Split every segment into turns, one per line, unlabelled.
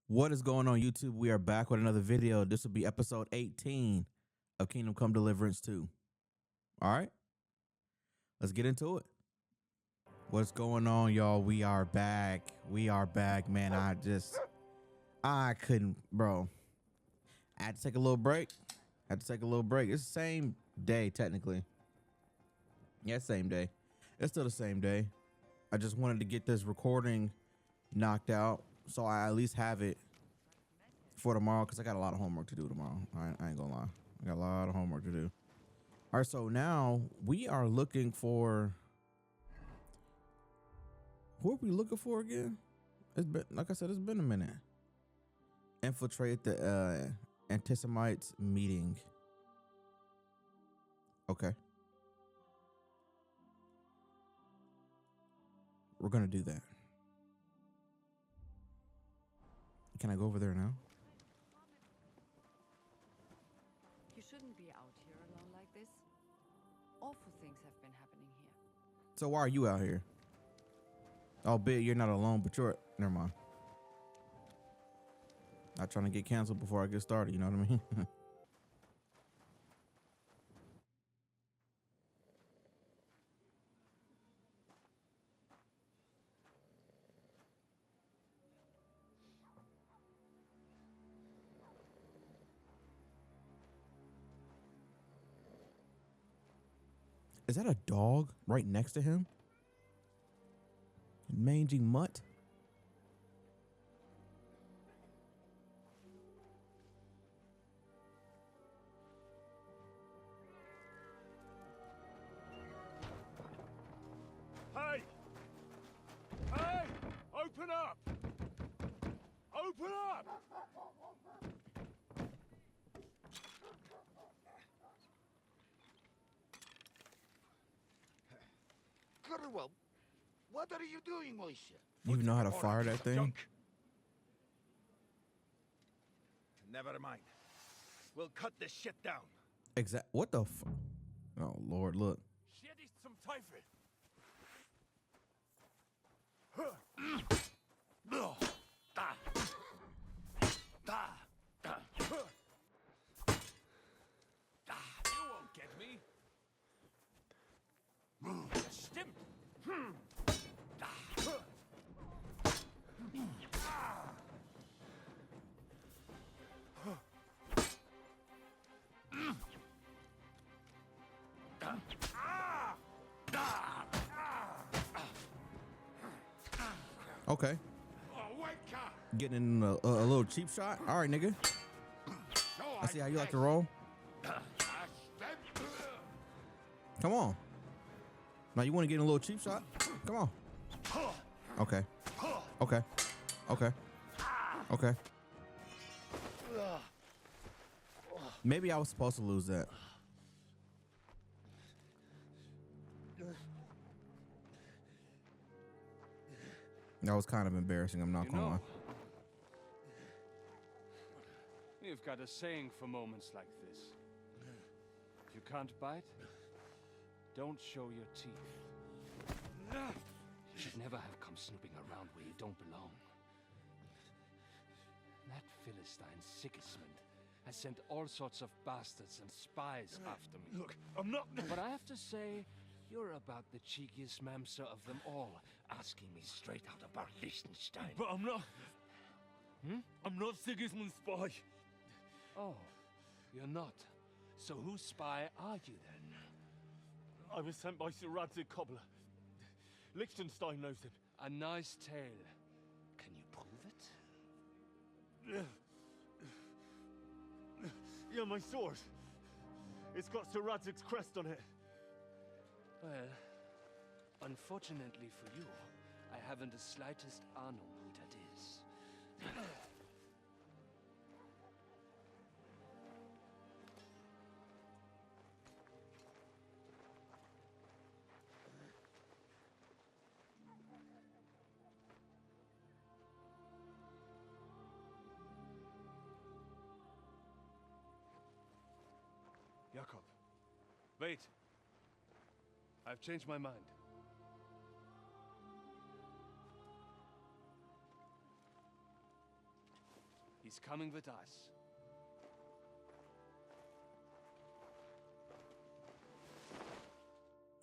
What is going on, YouTube? We are back with another video. This will be episode 18 of Kingdom Come Deliverance 2. All right, let's get into it. What's going on, y'all? We are back. We are back, man. I couldn't, bro. I had to take a little break. It's the same day, technically. Yeah, same day. It's still the same day. I just wanted to get this recording knocked out so I at least have it for tomorrow, because I got a lot of homework to do tomorrow. I ain't gonna lie. I got a lot of homework to do. All right, so now we are looking for... Who are we looking for again? It's been, like I said, it's been a minute. Infiltrate the anti-Semites meeting. Okay. We're gonna do that. Can I go over there now?
You shouldn't be out here alone like this. Awful things have been happening here.
So why are you out here? Albeit you're not alone, but you're... Never mind. Not trying to get canceled before I get started, you know what I mean? Is that a dog right next to him? Mangy mutt?
Hey! Hey! Open up! Open up!
Well, what are you doing, Moishe?
You even know how to fire that thing?
Junk. Never mind. We'll cut this shit down.
What the f... Oh, Lord, look.
Shit is some Teufel. You won't get me. Stimmt.
Okay. Getting in a little cheap shot. All right, nigga. I see how you like to roll. Come on. Now you want to get in a little cheap shot? Come on. Okay. Okay. Okay. Okay. Maybe I was supposed to lose that. That was kind of embarrassing, I'm not gonna lie.
You've got a saying for moments like this. If you can't bite, don't show your teeth. You should never have come snooping around where you don't belong. That Philistine Sigismund has sent all sorts of bastards and spies after me.
Look, I'm not...
But I have to say, you're about the cheekiest mamser of them all, asking me straight out about Liechtenstein.
But I'm not... I'm not Sigismund's spy.
Oh, you're not. So whose spy are you then?
I was sent by Sir Radzig Cobbler. Liechtenstein knows him.
A nice tale. Can you prove it?
Yeah, my sword. It's got Sir Radzig's crest on it.
Well, unfortunately for you, I haven't the slightest ahnung who that is.
Jakob, wait.
I've changed my mind. He's coming with us.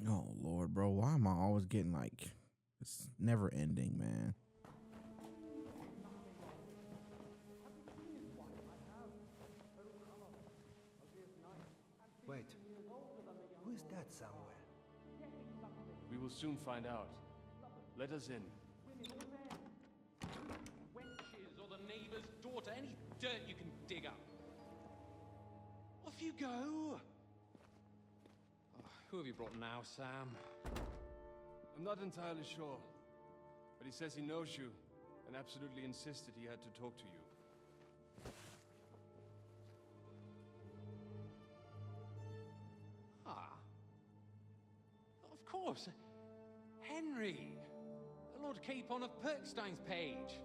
Oh Lord, bro, why am I always getting like it's never ending, man?
Wait. Who is that somewhere?
We will soon find out. Let us in.
Wenches or the neighbor's daughter, any dirt you can dig up. Off you go. Oh, who have you brought now, Sam?
I'm not entirely sure, but he says he knows you and absolutely insisted he had to talk to you.
Ah. Of course. Henry. Lord Capon of Perkstein's page.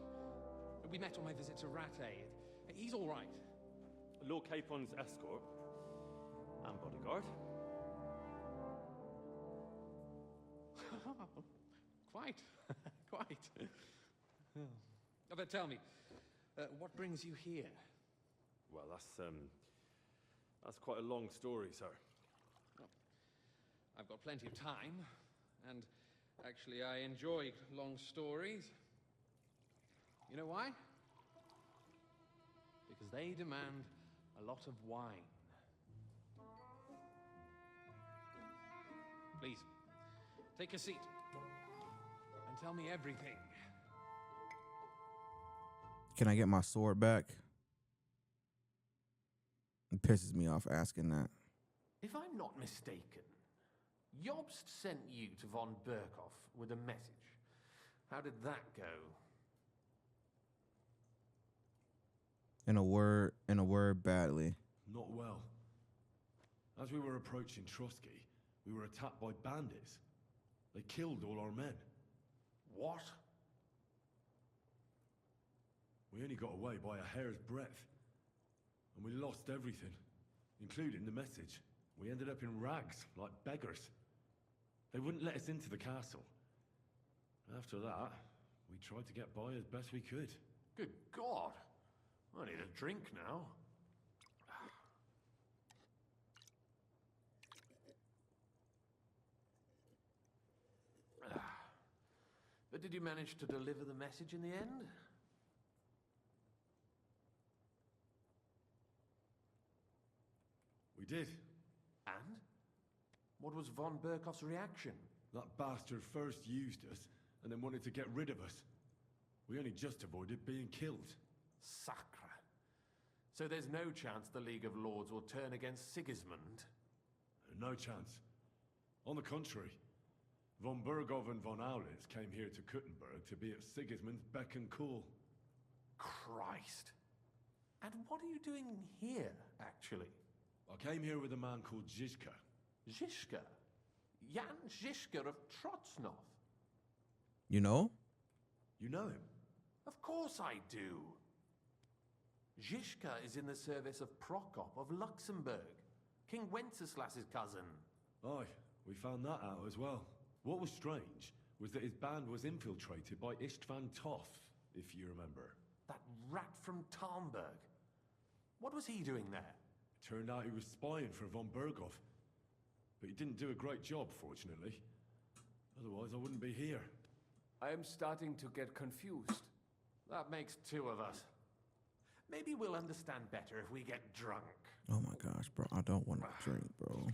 We met on my visit to Rattay. He's all right.
Lord Capon's escort and bodyguard.
Quite. Quite. But tell me, what brings you here?
Well, that's quite a long story, sir.
Well, I've got plenty of time, and actually I enjoy long stories. You know why? Because they demand a lot of wine. Please, take a seat and tell me everything.
Can I get my sword back? It pisses me off asking that.
If I'm not mistaken, Jobst sent you to von Berkhoff with a message. How did that go?
In a word, badly.
Not well. As we were approaching Trotsky, we were attacked by bandits. They killed all our men.
What?
We only got away by a hair's breadth. And we lost everything, including the message. We ended up in rags, like beggars. They wouldn't let us into the castle. After that, we tried to get by as best we could.
Good God! I need a drink now. But did you manage to deliver the message in the end?
We did.
And? What was von Berkhoff's reaction?
That bastard first used us, and then wanted to get rid of us. We only just avoided being killed.
Sacre. So there's no chance the League of Lords will turn against Sigismund?
No chance. On the contrary, von Berghoff and von Aulitz came here to Kuttenberg to be at Sigismund's beck and call.
Christ. And what are you doing here, actually?
I came here with a man called Zizka.
Zizka? Jan Zizka of Trotsnov?
You know?
You know him?
Of course I do. Zizka is in the service of Prokop of Luxembourg, King Wenceslas's cousin.
Aye, we found that out as well. What was strange was that his band was infiltrated by Istvan Toff, if you remember.
That rat from Talmberg. What was he doing there?
Turned out he was spying for von Berghoff. But he didn't do a great job, fortunately. Otherwise, I wouldn't be here.
I am starting to get confused. That makes two of us. Maybe we'll understand better if we get drunk.
Oh my gosh, bro. I don't want to drink, bro.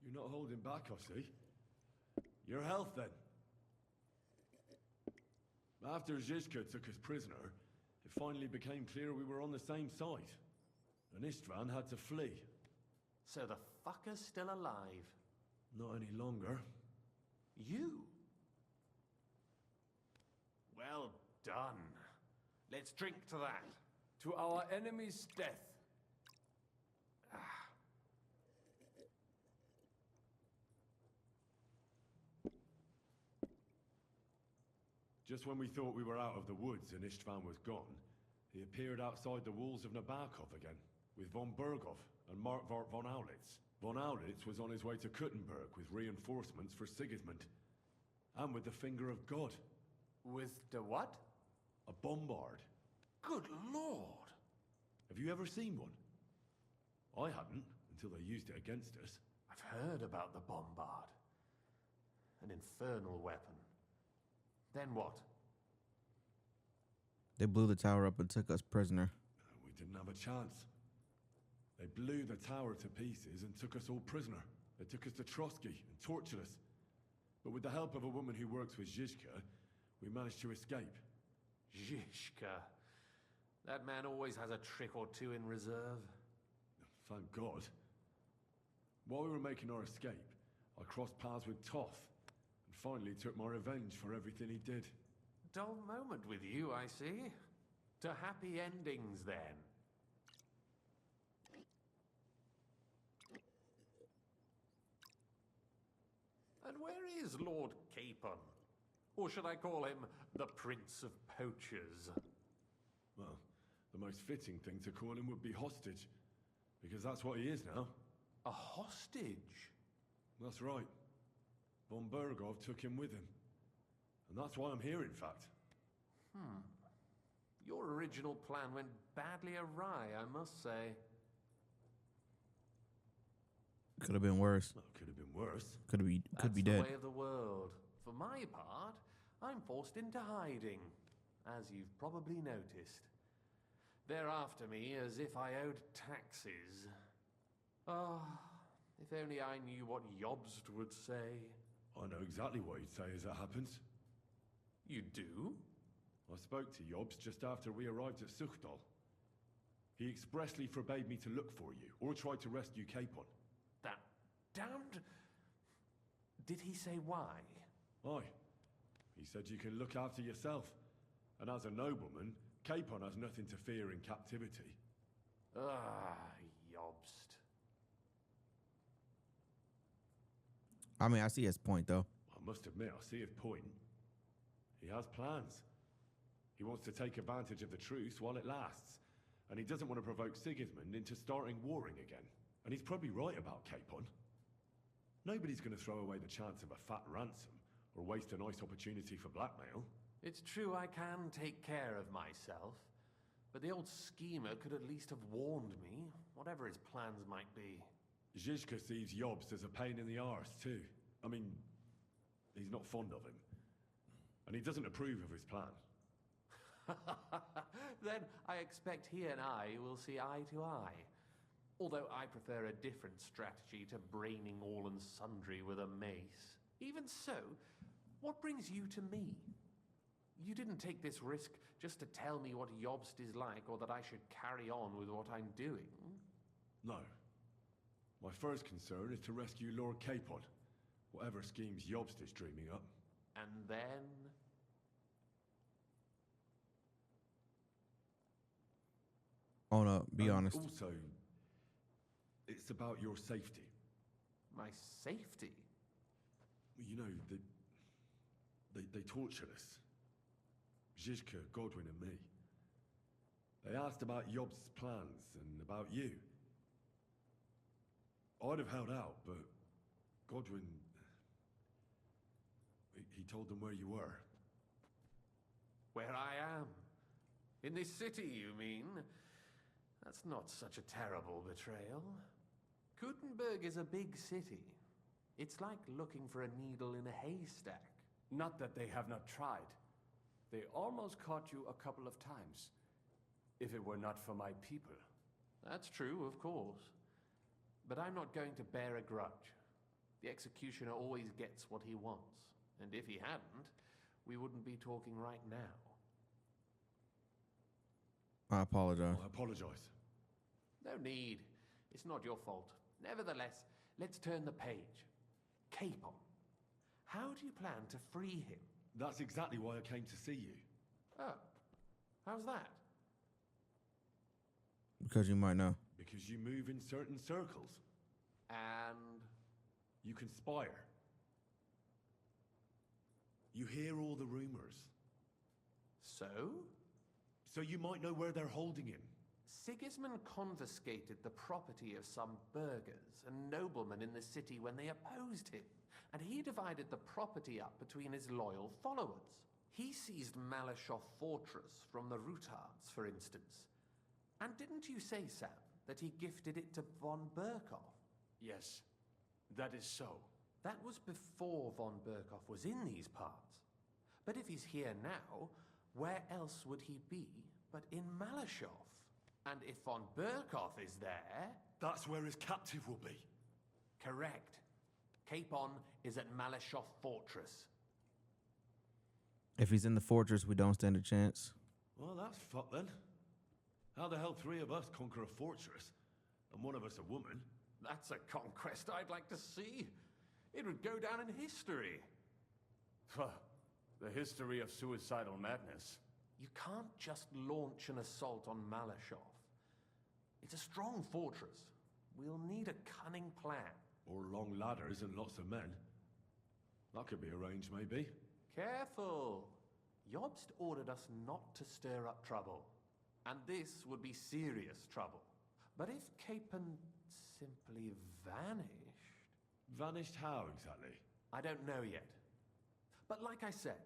You're not holding back, I see. Your health, then. After Zizka took us prisoner, it finally became clear we were on the same side. And Istvan had to flee.
So the fucker's still alive?
Not any longer.
You? Well done. Let's drink to that.
To our enemy's death.
Just when we thought we were out of the woods and Istvan was gone, he appeared outside the walls of Nabokov again, with von Berghoff and Markvart von Aulitz. Von Aulitz was on his way to Kuttenberg with reinforcements for Sigismund. And with the finger of God.
With the what?
A bombard.
Good Lord!
Have you ever seen one? I hadn't, until they used it against us.
I've heard about the bombard. An infernal weapon. Then what?
They blew the tower up and took us prisoner.
We didn't have a chance. They blew the tower to pieces and took us all prisoner. They took us to Trotsky and tortured us. But with the help of a woman who works with Zizka, we managed to escape.
Zizka. That man always has a trick or two in reserve.
Thank God. While we were making our escape, I crossed paths with Toff, and finally took my revenge for everything he did.
Dull moment with you, I see. To happy endings, then. And where is Lord Capon? Or should I call him the Prince of Poachers?
Well, the most fitting thing to call him would be hostage, because that's what he is now.
A hostage?
That's right. Von Bergov took him with him. And that's why I'm here, in fact.
Your original plan went badly awry, I must say.
Could have been worse.
Well, it could have been worse.
Could be
That's
dead.
the way of the world. For my part, I'm forced into hiding, as you've probably noticed. They're after me as if I owed taxes. If only I knew what Jobst would say.
I know exactly what he'd say as it happens.
You do?
I spoke to Jobs just after we arrived at Suchdal. He expressly forbade me to look for you, or try to rescue Capon.
That damned... Did he say why?
Aye. He said you can look after yourself. And as a nobleman, Capon has nothing to fear in captivity.
Jobst.
I mean, I see his point, though.
I must admit, I see his point. He has plans. He wants to take advantage of the truce while it lasts. And he doesn't want to provoke Sigismund into starting warring again. And he's probably right about Capon. Nobody's going to throw away the chance of a fat ransom, or waste a nice opportunity for blackmail.
It's true I can take care of myself, but the old schemer could at least have warned me, whatever his plans might be.
Zizka sees Jobst as a pain in the arse, too. I mean, he's not fond of him. And he doesn't approve of his plan.
Then I expect he and I will see eye to eye. Although I prefer a different strategy to braining all and sundry with a mace. Even so, what brings you to me? You didn't take this risk just to tell me what Jobst is like, or that I should carry on with what I'm doing.
No. My first concern is to rescue Lord Capon, whatever schemes Jobst is dreaming up.
And then...
Oh no, be honest.
Also, it's about your safety.
my safety?
You know, they tortured us. Zizka, Godwin and me. They asked about Jobst's plans and about you. I'd have held out, but Godwin... He told them where you were.
Where I am? In this city, you mean? That's not such a terrible betrayal. Gutenberg is a big city. It's like looking for a needle in a haystack.
Not that they have not tried. They almost caught you a couple of times. If it were not for my people.
That's true, of course. But I'm not going to bear a grudge. The executioner always gets what he wants. And if he hadn't, we wouldn't be talking right now.
I apologize.
I apologize.
No need. It's not your fault. Nevertheless, let's turn the page. Capon. How do you plan to free him?
That's exactly why I came to see you.
Oh. How's that?
Because you might know.
Because you move in certain circles.
And...
You conspire. You hear all the rumors.
so?
So you might know where they're holding him.
Sigismund confiscated the property of some burghers and noblemen in the city when they opposed him, and he divided the property up between his loyal followers. He seized Malashov Fortress from the Rutards, for instance. And didn't you say, Sam, that he gifted it to von Berkhoff?
Yes, that is so.
That was before von Berkhoff was in these parts. But if he's here now, where else would he be but in Malashov? And if von Berkhoff is there...
That's where his captive will be.
Correct. Capon is at Malashov Fortress.
If he's in the fortress, we don't stand a chance.
Well, that's fucked then. How the hell 3 of us conquer a fortress, and 1 of us a woman?
That's a conquest I'd like to see. It would go down in history.
The history of suicidal madness.
You can't just launch an assault on Malashov. It's a strong fortress. We'll need a cunning plan.
Or long ladders and lots of men. That could be arranged, maybe.
Careful! Jobst ordered us not to stir up trouble. And this would be serious trouble. But if Capon simply vanished...
Vanished how, exactly?
I don't know yet. But like I said,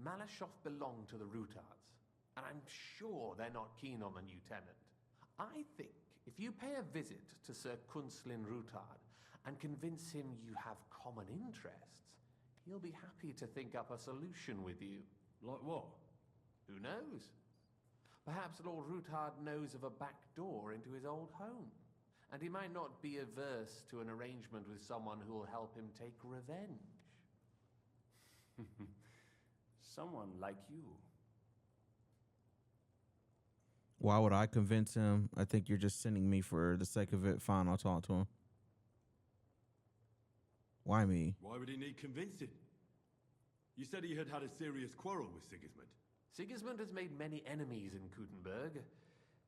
Malashov belonged to the Rutards. And I'm sure they're not keen on the new tenant. I think if you pay a visit to Sir Kunslin Rutard and convince him you have common interests, he'll be happy to think up a solution with you.
Like what?
Who knows? Perhaps Lord Rutard knows of a back door into his old home, and he might not be averse to an arrangement with someone who will help him take revenge.
Someone like you.
Why would I convince him? I think you're just sending me for the sake of it. Fine, I'll talk to him. Why me?
Why would he need convincing? You said he had had a serious quarrel with Sigismund.
Sigismund has made many enemies in Kuttenberg.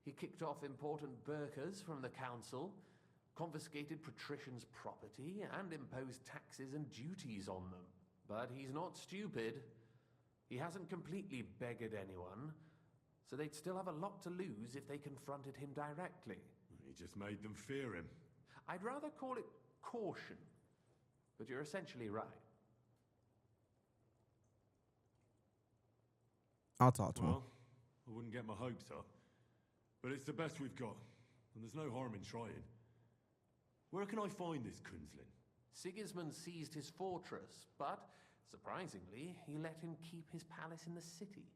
He kicked off important burghers from the council, confiscated patricians' property, and imposed taxes and duties on them. But he's not stupid. He hasn't completely beggared anyone, so they'd still have a lot to lose if they confronted him directly.
He just made them fear him.
I'd rather call it caution, but you're essentially right.
I'll talk to him.
Well, I wouldn't get my hopes up. But it's the best we've got, and there's no harm in trying. Where can I find this Kunslin?
Sigismund seized his fortress, but, surprisingly, he let him keep his palace in the city.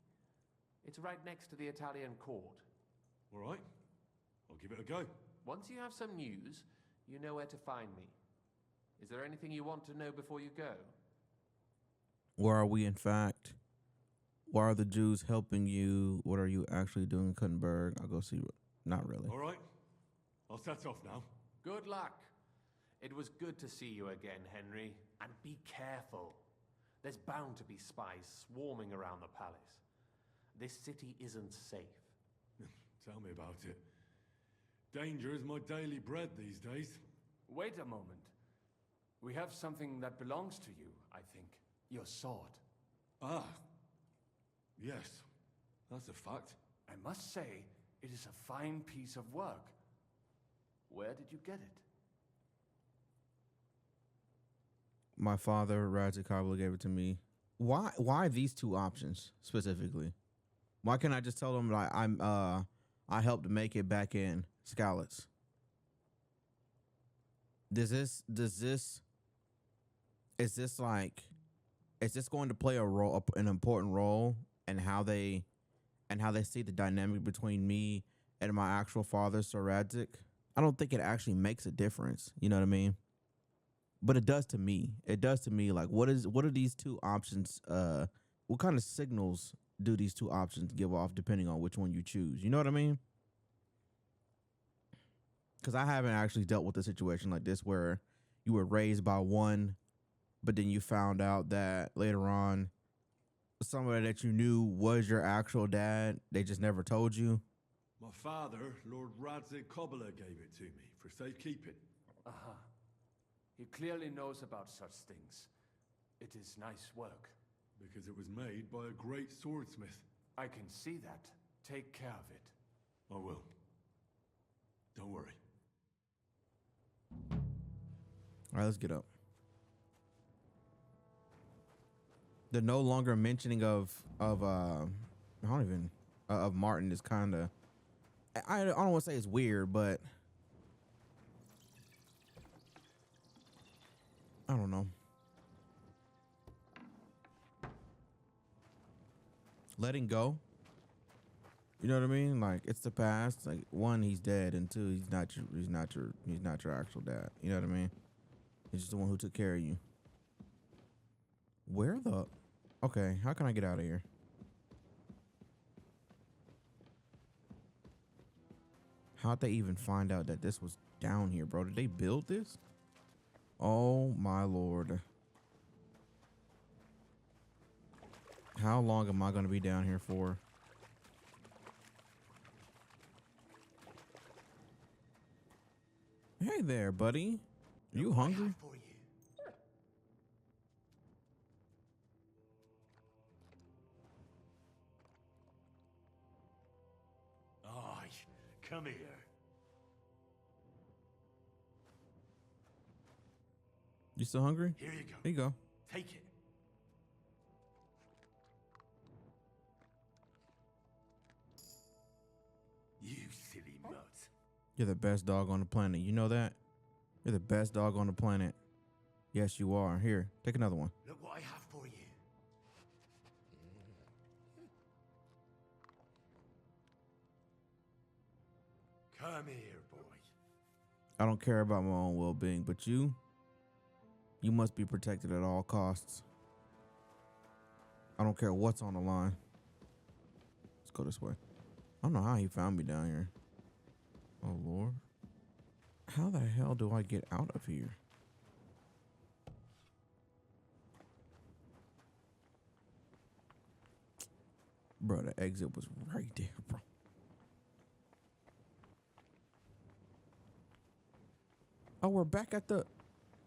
It's right next to the Italian court.
All right, I'll give it a go.
Once you have some news, you know where to find me. Is there anything you want to know before you go?
Where are we, in fact? Why are the Jews helping you? What are you actually doing in Kuttenberg? I'll go see. Not really.
All right, I'll set off now.
Good luck. It was good to see you again, Henry. And be careful. There's bound to be spies swarming around the palace. This city isn't safe.
Tell me about it. Danger is my daily bread these days.
Wait a moment. We have something that belongs to you, I think. Your sword.
Ah. Yes, that's a fact.
I must say, it is a fine piece of work. Where did you get it?
My father, Radzikabla, gave it to me. Why these 2 options specifically? Why can't I just tell them like I helped make it back in Skalitz? Is this going to play an important role in how they see the dynamic between me and my actual father, Sir Radzik? I don't think it actually makes a difference. You know what I mean? But it does to me. It does to me. Like, what are these 2 options? What kind of signals do these 2 options give off depending on which one you choose? You know what I mean? Because I haven't actually dealt with a situation like this where you were raised by one, but then you found out that later on somebody that you knew was your actual dad. They just never told you.
My father, Lord Radzikabla, gave it to me for safekeeping.
Aha. He clearly knows about such things. It is nice work.
Because it was made by a great swordsmith.
I can see that. Take care of it.
I will. Don't worry.
All right, let's get up. The no longer mentioning of Martin is kind of I don't want to say it's weird, but I don't know. Letting go. You know what I mean? Like, it's the past. Like, one, he's dead, and two, he's not your actual dad. You know what I mean? He's just the one who took care of you. Where the? Okay, how can I get out of here? How'd they even find out that this was down here, bro? Did they build this? Oh my lord. How long am I gonna be down here for? Hey there, buddy. You hungry?
Aye, come here.
You still hungry?
Here you go.
Here you go.
Take it. You silly mutt.
You're the best dog on the planet. You know that? You're the best dog on the planet. Yes, you are. Here, take another one.
Look what I have for you. Come here, boy.
I don't care about my own well-being, but you must be protected at all costs. I don't care what's on the line. Let's go this way. I don't know how he found me down here. Oh, Lord. How the hell do I get out of here? Bro, the exit was right there, bro. Oh, we're back at the...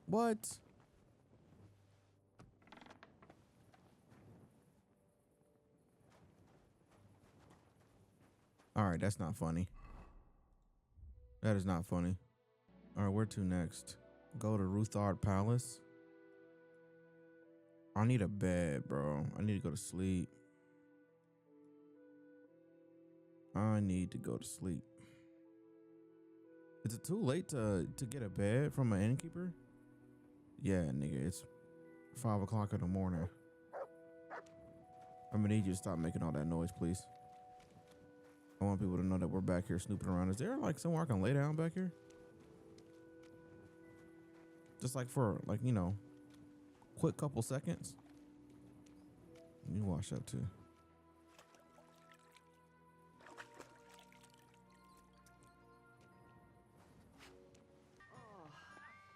What? All right, that's not funny. That is not funny. All right, where to next? Go to Ruthard Palace. I need a bed, bro. I need to go to sleep. I need to go to sleep. Is it too late to get a bed from an innkeeper? Yeah, nigga, it's 5 o'clock in the morning. I'm gonna need you to stop making all that noise, please. I want people to know that we're back here snooping around. Is there like somewhere I can lay down back here? Just like for like, you know, quick couple seconds. Let me wash up too.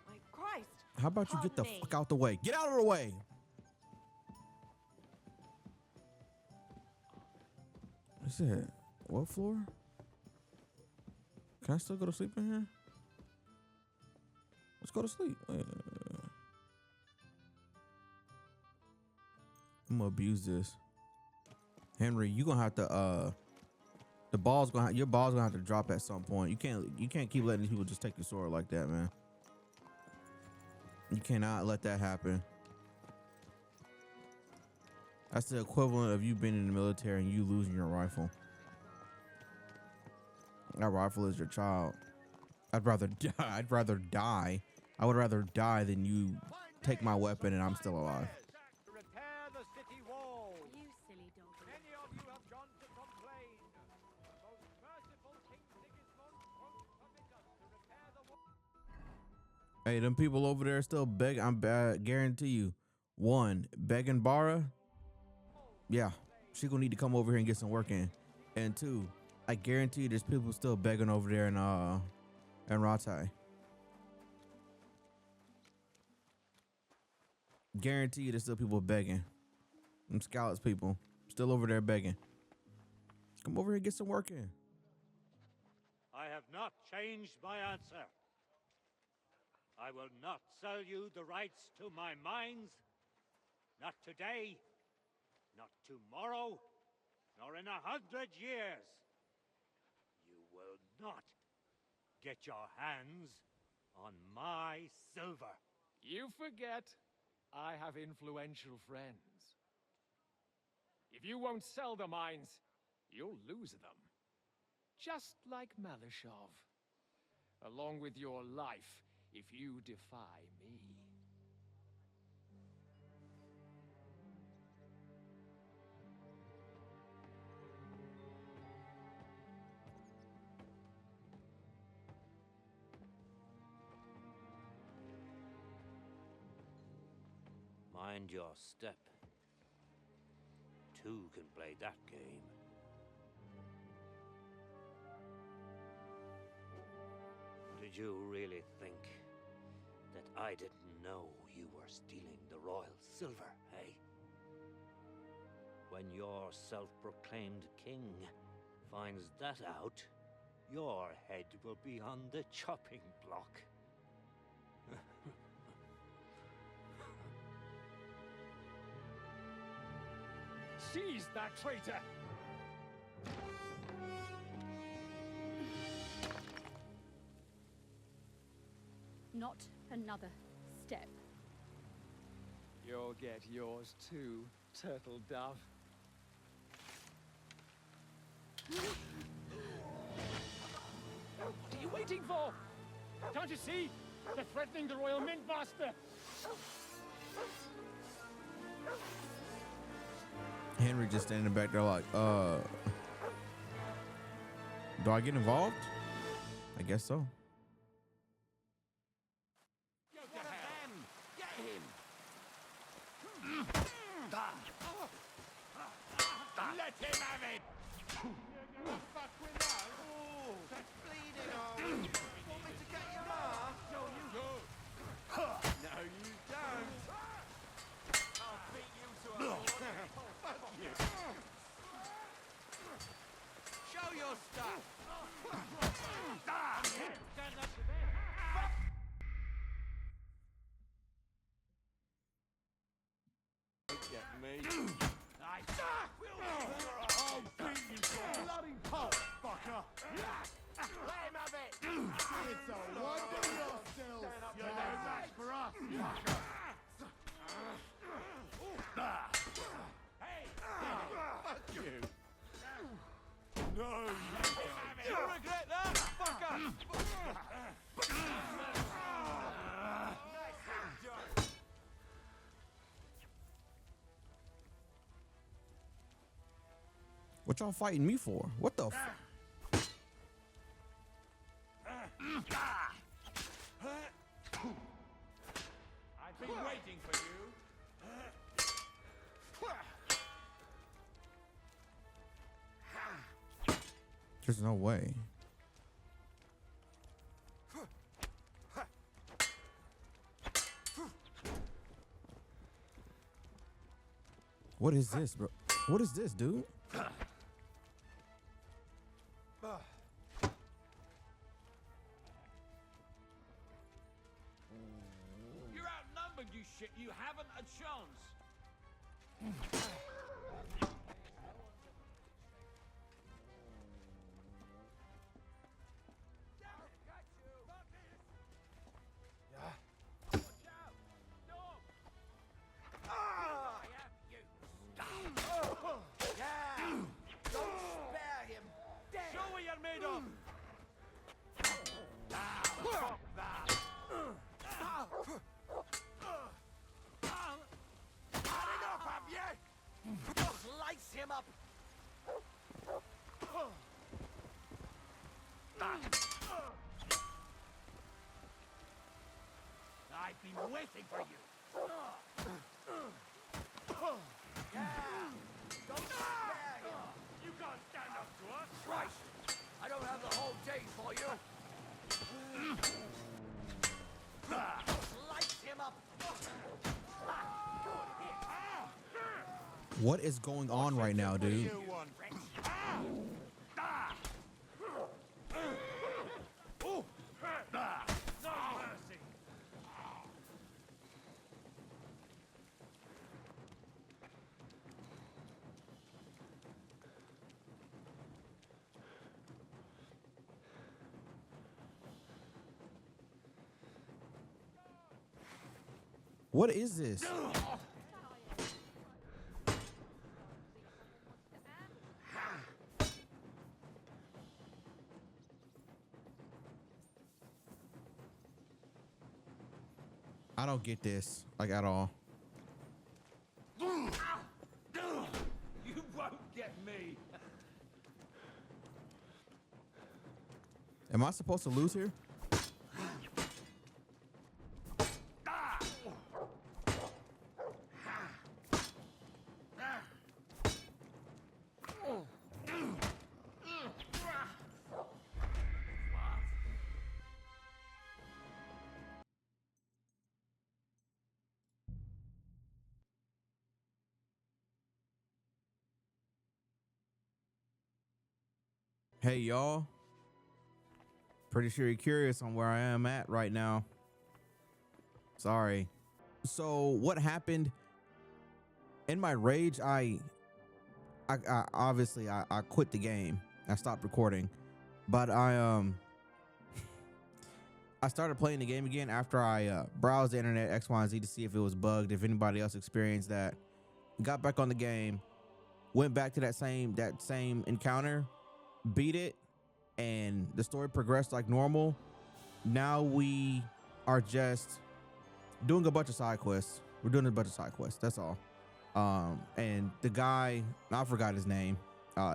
My Christ!
How about you get the
Pardon me.
fuck out the way? Get out of the way! What's that? What floor? Can I still go to sleep in here? Let's go to sleep. I'm gonna abuse this. Henry, you gonna have to your ball's gonna have to drop at some point. You can't keep letting these people just take your sword like that, man. You cannot let that happen. That's the equivalent of you being in the military and you losing your rifle. That rifle is your child. I'd rather die. I would rather die than you take my weapon and I'm still alive.
Repair the city walls.
You silly dog.
Many of you have gone to complain. The most merciful King Sigismund won't permit us to repair the walls.
Hey, them people over there still beg. Guarantee you. One, begging Bara. Yeah, she gonna need to come over here and get some work in. And two, I guarantee you there's people still begging over there in Rattay. Guarantee you there's still people begging. Them Scouts people still over there begging. Come over here and get some work in.
I have not changed my answer. I will not sell you the rights to my mines. Not today, not tomorrow, nor in 100 years. You will not get your hands on my silver.
You forget I have influential friends. If you won't sell the mines, you'll lose them.
just like Malishov. Along with your life, if you defy me.
Mind your step. Two can play that game. Did you really think that I didn't know you were stealing the royal silver, eh? When your self-proclaimed king finds that out, your head will be on the chopping block.
Seize that traitor!
Not another step.
You'll get yours too, turtle dove. What are you waiting for? Can't you see? They're threatening the Royal Mint Master!
Henry just standing back there like, do I get involved? I guess so.
Let him have it! Fuck with that? Oh, that's bleeding on. Want me to get your ma? No, you don't. No, you don't. I'll beat you to a fuck you. Show your stuff. Get me. I'll beat you to a bloody pulp, fucker. Let him have it. It's a wonder still. You're no match for us, fucker. Hey, fuck you. No, you'll regret that, fucker.
What y'all fighting me for? What the f?
I've been waiting for you.
There's no way. What is this, bro? What is this, dude?
You're outnumbered, you shit. You haven't a chance. Him up. I've been waiting for you. Yeah. Don't spare him. You can't stand up to us. Christ. I don't have the whole day for you. Slice him up.
What is going on right now, dude? What is this? I don't get this like at all.
You won't get me.
Am I supposed to lose here? Hey, y'all. Pretty sure you're curious on where I am at right now. Sorry. So what happened in my rage? I obviously I quit the game. I stopped recording, but I started playing the game again after I browsed the internet X, Y, and Z to see if it was bugged, if anybody else experienced that. Got back on the game, went back to that same encounter, beat it, and the story progressed like normal. Now we are just doing a bunch of side quests. We're doing a bunch of side quests. That's all. And the guy, I forgot his name.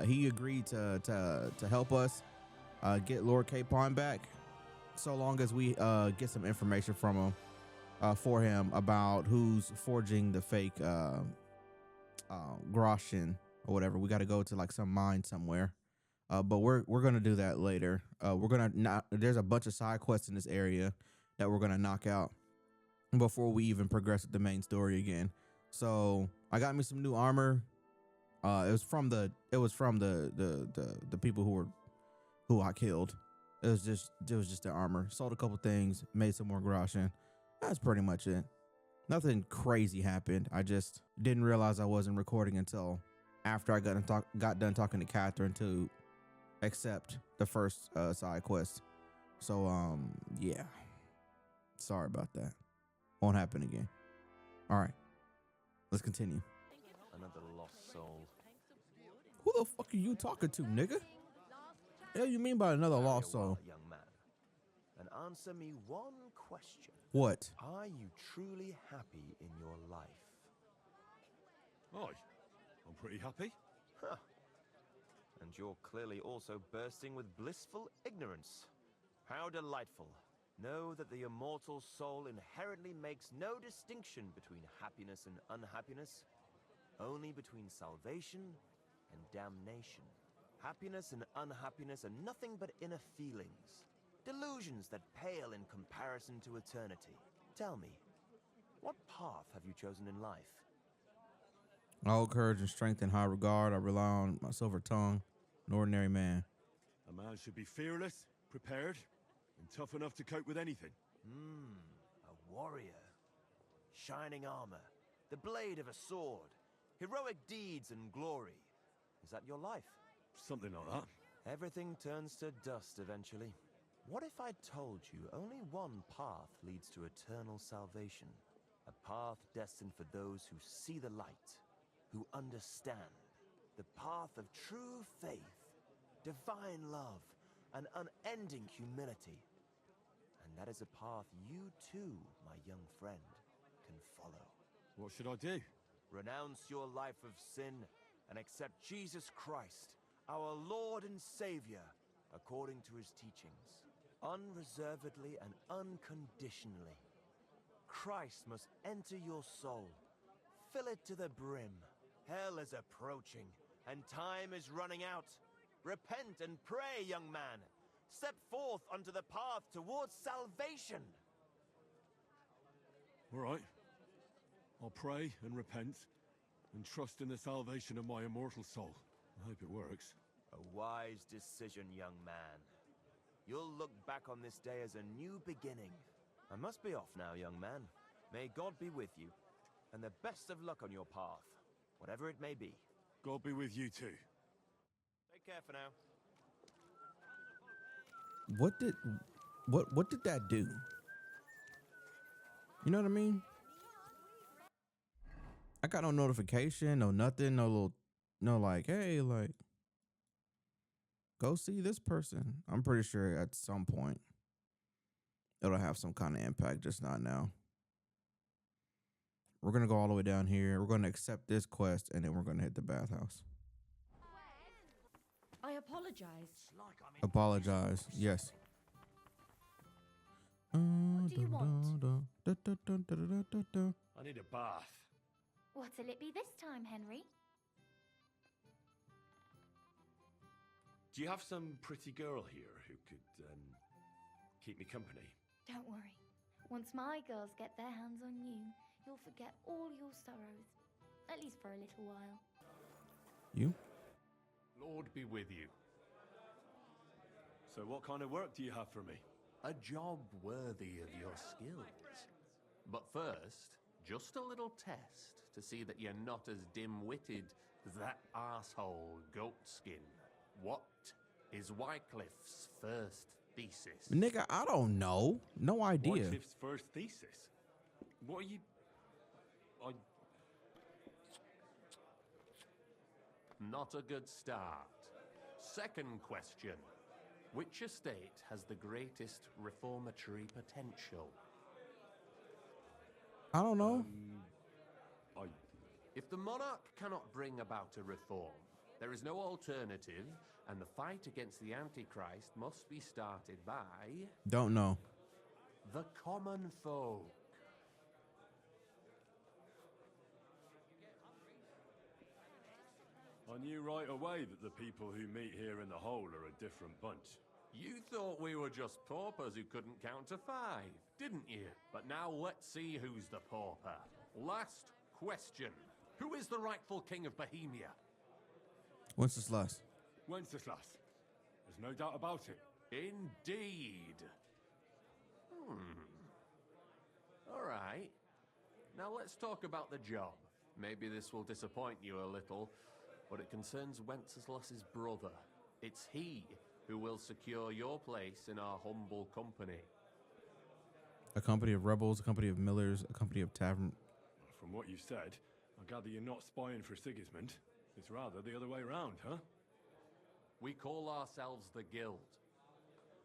He agreed to help us get Lord Capon back, so long as we get some information from him, for him, about who's forging the fake Groshin or whatever. We got to go to like some mine somewhere. But we're gonna do that later. There's a bunch of side quests in this area that we're gonna knock out before we even progress with the main story again. So I got me some new armor. It was from the people who I killed. It was just the armor. Sold a couple things, made some more Groshin. That's pretty much it. Nothing crazy happened. I just didn't realize I wasn't recording until after I got done talking to Catherine to accept the first side quest. So yeah, sorry about that. Won't happen again. All right, let's continue.
Another lost soul.
Who the fuck are you talking to, nigga? What do you mean by another lost soul?
Young man, and answer me one question.
What?
Are you truly happy in your life?
Aye, I'm pretty happy.
Huh. And you're clearly also bursting with blissful ignorance. How delightful. Know that the immortal soul inherently makes no distinction between happiness and unhappiness, only between salvation and damnation. Happiness and unhappiness are nothing but inner feelings, delusions that pale in comparison to eternity. Tell me, what path have you chosen in life?
I hold courage and strength in high regard. I rely on my silver tongue, an ordinary man.
A man should be fearless, prepared, and tough enough to cope with anything.
A warrior. Shining armor, the blade of a sword, heroic deeds and glory. Is that your life?
Something like that.
Everything turns to dust eventually. What if I told you only one path leads to eternal salvation? A path destined for those who see the light, who understand. The path of true faith, divine love, and unending humility. And that is a path you too, my young friend, can follow.
What should I do?
Renounce your life of sin and accept Jesus Christ, our Lord and Savior, according to his teachings, unreservedly and unconditionally. Christ must enter your soul, fill it to the brim. Hell is approaching, and time is running out. Repent and pray, young man. Step forth onto the path towards salvation.
All right. I'll pray and repent, and trust in the salvation of my immortal soul. I hope it works.
A wise decision, young man. You'll look back on this day as a new beginning. I must be off now, young man. May God be with you, and the best of luck on your path, whatever it may be.
God be with you too.
Take care for now.
What did that do? You know what I mean? I got no notification, no nothing, no like, hey, like, go see this person. I'm pretty sure at some point it'll have some kind of impact, just not now. We're gonna go all the way down here. We're gonna accept this quest, and then we're gonna hit the bathhouse.
I apologize.
Apologize. Yes.
What do you want?
I need a bath.
What'll it be this time, Henry?
Do you have some pretty girl here who could keep me company?
Don't worry. Once my girls get their hands on you, you'll forget all your sorrows. At least for a little while.
You?
Lord be with you.
So what kind of work do you have for me?
A job worthy of your skills. But first, just a little test to see that you're not as dim-witted as that arsehole Goatskin. What is Wycliffe's first thesis?
Nigga, I don't know. No idea.
Wycliffe's first thesis? What are you...
Not a good start. Second question. Which estate has the greatest reformatory potential?
I don't know.
If the monarch cannot bring about a reform, there is no alternative, and the fight against the Antichrist must be started by...
Don't know.
the common folk.
I knew right away that the people who meet here in the hole are a different bunch.
You thought we were just paupers who couldn't count to 5, didn't you? But now let's see who's the pauper. Last question. Who is the rightful king of Bohemia?
Wenceslas.
Wenceslas. There's no doubt about it.
Indeed. All right. Now let's talk about the job. Maybe this will disappoint you a little, but it concerns Wenceslas's brother. It's he who will secure your place in our humble company.
A company of rebels, a company of millers, a company of tavern.
From what you said, I gather you're not spying for Sigismund. It's rather the other way around, huh?
We call ourselves the Guild.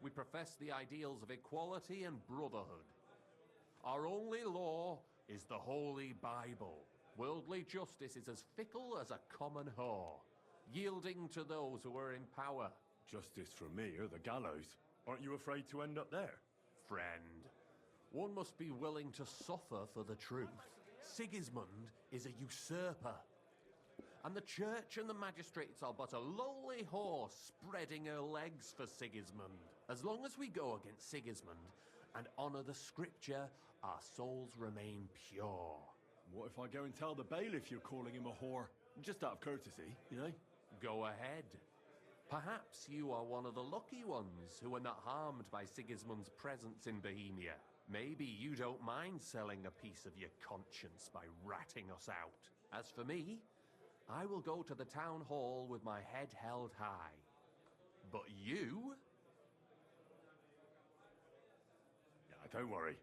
We profess the ideals of equality and brotherhood. Our only law is the Holy Bible. Worldly justice is as fickle as a common whore, yielding to those who are in power.
Justice from me or the gallows. Aren't you afraid to end up there?
Friend, one must be willing to suffer for the truth. Sigismund is a usurper. And the church and the magistrates are but a lowly horse spreading her legs for Sigismund. As long as we go against Sigismund and honor the scripture, our souls remain pure.
What if I go and tell the bailiff you're calling him a whore? Just out of courtesy, you know?
Go ahead. Perhaps you are one of the lucky ones who are not harmed by Sigismund's presence in Bohemia. Maybe you don't mind selling a piece of your conscience by ratting us out. As for me, I will go to the town hall with my head held high. But you?
Yeah, don't worry.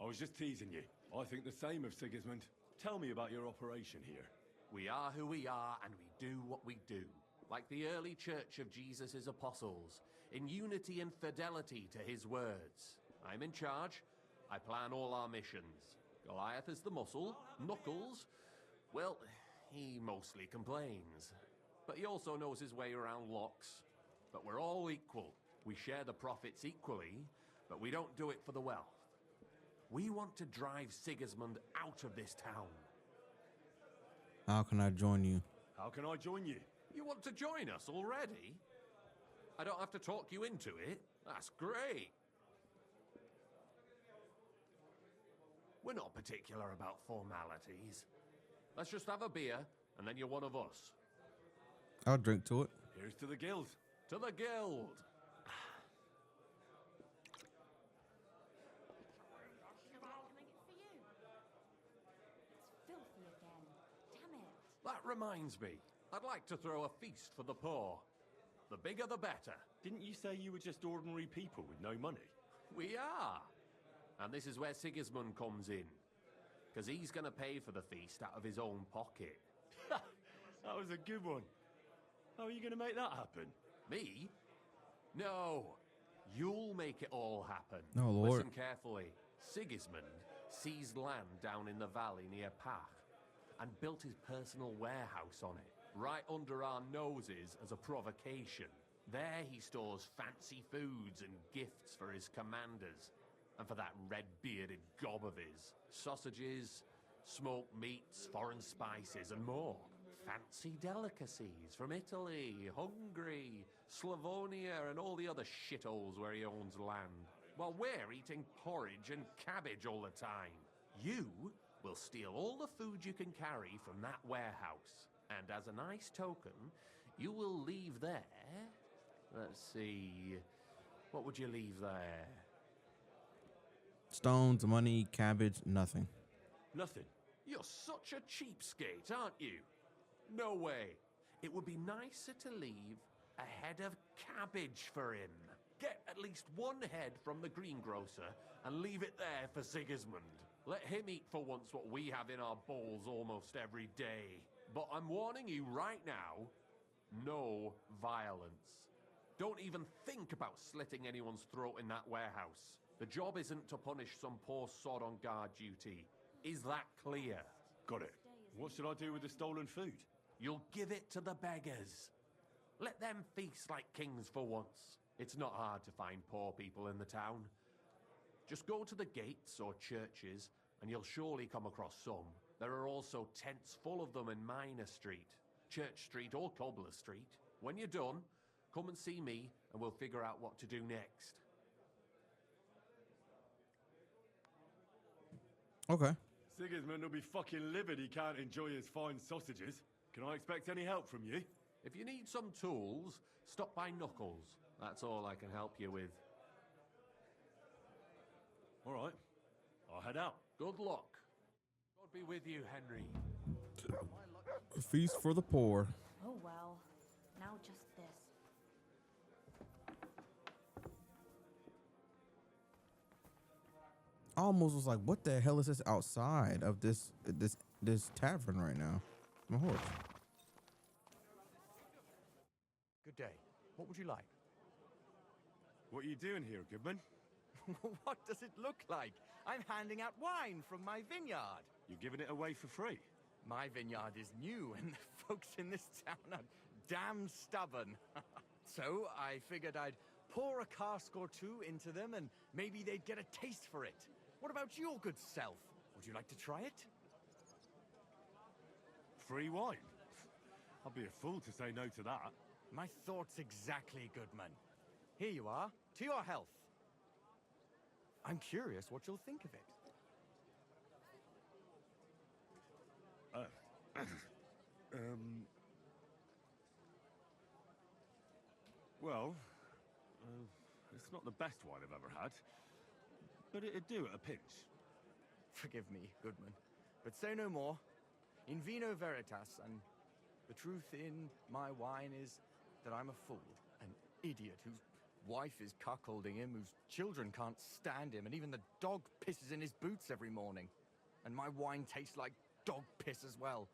I was just teasing you. I think the same of Sigismund. Tell me about your operation here.
We are who we are, and we do what we do. Like the early church of Jesus' apostles, in unity and fidelity to his words. I'm in charge. I plan all our missions. Goliath is the muscle. Knuckles, well, he mostly complains. But he also knows his way around locks. But we're all equal. We share the profits equally, but we don't do it for the wealth. We want to drive Sigismund out of this town.
How can I join you?
How can I join you?
You want to join us already? I don't have to talk you into it. That's great. We're not particular about formalities. Let's just have a beer, and then you're one of us.
I'll drink to it.
Here's to the guild.
To the guild! That reminds me, I'd like to throw a feast for the poor. The bigger the better.
Didn't you say you were just ordinary people with no money?
We are. And this is where Sigismund comes in. Because he's going to pay for the feast out of his own pocket.
That was a good one. How are you going to make that happen?
Me? No. You'll make it all happen.
Oh, Lord.
Listen carefully. Sigismund seized land down in the valley near Pach and built his personal warehouse on it, right under our noses as a provocation. There he stores fancy foods and gifts for his commanders, and for that red-bearded gob of his. Sausages, smoked meats, foreign spices, and more. Fancy delicacies from Italy, Hungary, Slavonia, and all the other shitholes where he owns land. While we're eating porridge and cabbage all the time. You will steal all the food you can carry from that warehouse. And as a nice token, you will leave there... Let's see... What would you leave there?
Stones, money, cabbage, nothing.
Nothing? You're such a cheapskate, aren't you? No way. It would be nicer to leave a head of cabbage for him. Get at least one head from the greengrocer and leave it there for Sigismund. Let him eat for once what we have in our bowls almost every day. But I'm warning you right now, no violence. Don't even think about slitting anyone's throat in that warehouse. The job isn't to punish some poor sod on guard duty. Is that clear?
Got it. What should I do with the stolen food?
You'll give it to the beggars. Let them feast like kings for once. It's not hard to find poor people in the town. Just go to the gates or churches, and you'll surely come across some. There are also tents full of them in Minor Street, Church Street or Cobbler Street. When you're done, come and see me, and we'll figure out what to do next.
Okay.
Sigismund will be fucking livid he can't enjoy his fine sausages. Can I expect any help from you?
If you need some tools, stop by Knuckles. That's all I can help you with.
All right. I'll head out.
Good luck. God be with you, Henry.
A feast for the poor.
Oh well. Now just this.
I almost was like, what the hell is this outside of this tavern right now? My horse.
Good day. What would you like?
What are you doing here, Goodman?
What does it look like? I'm handing out wine from my vineyard.
You're giving it away for free?
My vineyard is new, and the folks in this town are damn stubborn. So I figured I'd pour a cask or two into them, and maybe they'd get a taste for it. What about your good self? Would you like to try it?
Free wine? I'd be a fool to say no to that.
My thoughts exactly, Goodman. Here you are. To your health. I'm curious what you'll think of it.
Well, it's not the best wine I've ever had, but it'd do at a pinch.
Forgive me, Goodman, but say no more. In vino veritas, and the truth in my wine is that I'm a fool, an idiot whose wife is cuckolding him, whose children can't stand him, and even the dog pisses in his boots every morning. And my wine tastes like dog piss as well.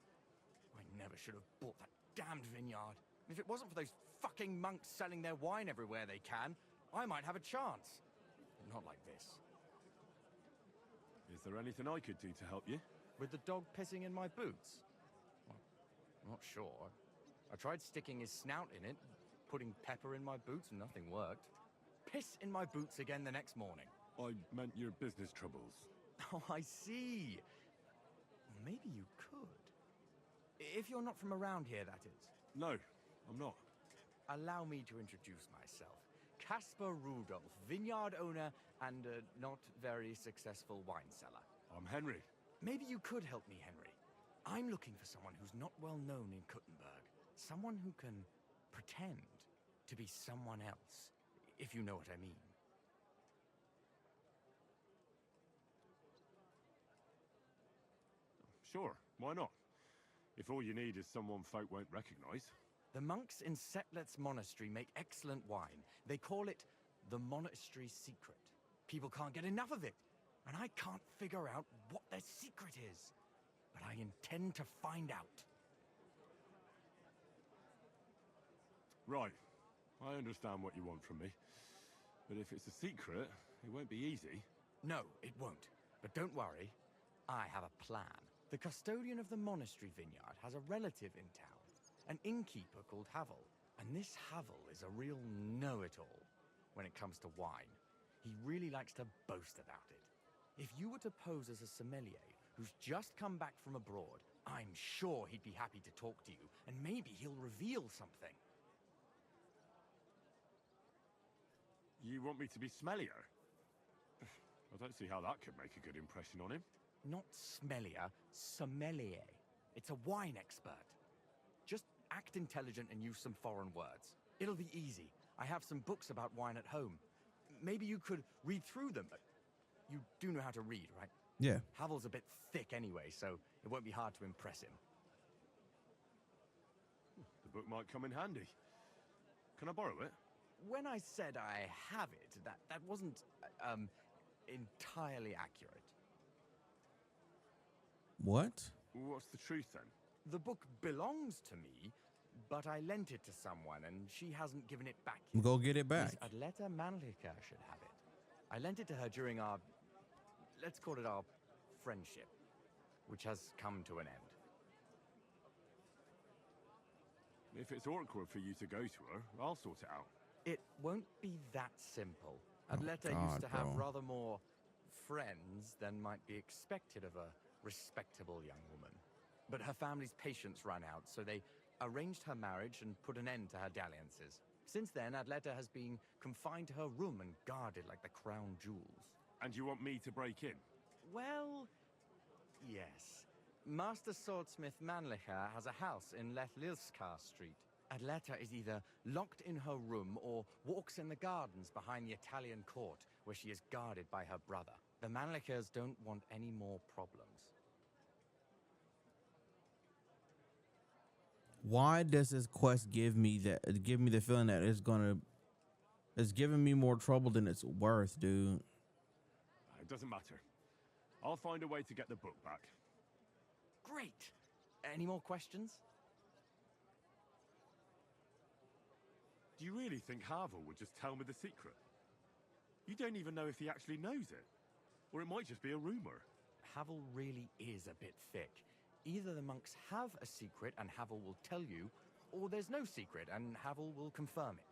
I never should have bought that damned vineyard. If it wasn't for those fucking monks selling their wine everywhere they can, I might have a chance. But not like this.
Is there anything I could do to help you?
With the dog pissing in my boots? Well, I'm not sure. I tried sticking his snout in it, putting pepper in my boots, and nothing worked. Piss in my boots again the next morning.
I meant your business troubles.
Oh, I see. Maybe you could. If you're not from around here, that is.
No, I'm not.
Allow me to introduce myself. Caspar Rudolph, vineyard owner and a not very successful wine cellar.
I'm Henry.
Maybe you could help me, Henry. I'm looking for someone who's not well known in Kuttenberg. Someone who can pretend to be someone else, if you know what I mean.
Sure, why not? If all you need is someone folk won't recognize.
The monks in Setlet's monastery make excellent wine. They call it the monastery secret. People can't get enough of it, and I can't figure out what their secret is. But I intend to find out.
Right. I understand what you want from me. But if it's a secret, it won't be easy.
No, it won't. But don't worry, I have a plan. The custodian of the monastery vineyard has a relative in town, an innkeeper called Havel. And this Havel is a real know-it-all when it comes to wine. He really likes to boast about it. If you were to pose as a sommelier who's just come back from abroad, I'm sure he'd be happy to talk to you, and maybe he'll reveal something.
You want me to be smellier? I don't see how that could make a good impression on him.
Not smellier, sommelier. It's a wine expert. Just act intelligent and use some foreign words. It'll be easy. I have some books about wine at home. Maybe you could read through them. You do know how to read, right?
Yeah.
Havel's a bit thick anyway, so it won't be hard to impress him.
The book might come in handy. Can I borrow it?
When I said I have it, that wasn't, entirely accurate.
What?
What's the truth then?
The book belongs to me, but I lent it to someone, and she hasn't given it back
yet. Go get it back.
Miss Adleta Manlica should have it. I lent it to her during our, let's call it our friendship, which has come to an end.
If it's awkward for you to go to her, I'll sort it out.
It won't be that simple. Adleta used to have rather more friends than might be expected of a respectable young woman. But her family's patience ran out, so they arranged her marriage and put an end to her dalliances. Since then, Adleta has been confined to her room and guarded like the crown jewels.
And you want me to break in?
Well, yes. Master Swordsmith Manlicher has a house in Lethlilskar Street. Adleta is either locked in her room or walks in the gardens behind the Italian court, where she is guarded by her brother. The Manlichers don't want any more problems.
Why does this quest give me the feeling that it's giving me more trouble than it's worth, dude?
It doesn't matter. I'll find a way to get the book back.
Great! Any more questions?
Do you really think Havel would just tell me the secret? You don't even know if he actually knows it. Or it might just be a rumor.
Havel really is a bit thick. Either the monks have a secret and Havel will tell you, or there's no secret and Havel will confirm it.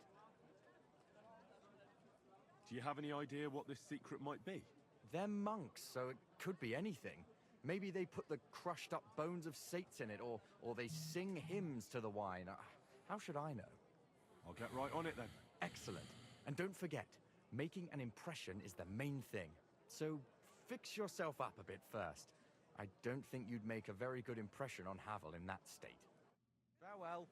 Do you have any idea what this secret might be?
They're monks, so it could be anything. Maybe they put the crushed up bones of saints in it, or they sing hymns to the wine. How should I know?
I'll get right on it then.
Excellent. And don't forget, making an impression is the main thing. So fix yourself up a bit first. I don't think you'd make a very good impression on Havel in that state. Farewell.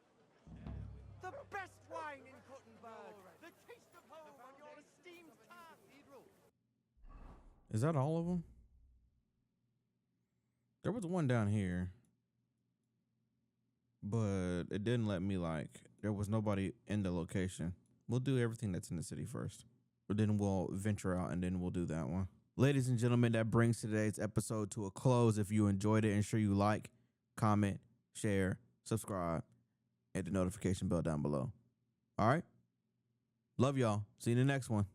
The best wine in Kuttenberg! The taste of home on your esteemed cathedral!
Is that all of them? There was one down here, but it didn't let me, there was nobody in the location. We'll do everything that's in the city first, but then we'll venture out and then we'll do that one. Ladies and gentlemen, that brings today's episode to a close. If you enjoyed it, ensure you like, comment, share, subscribe, hit the notification bell down below. All right? Love y'all. See you in the next one.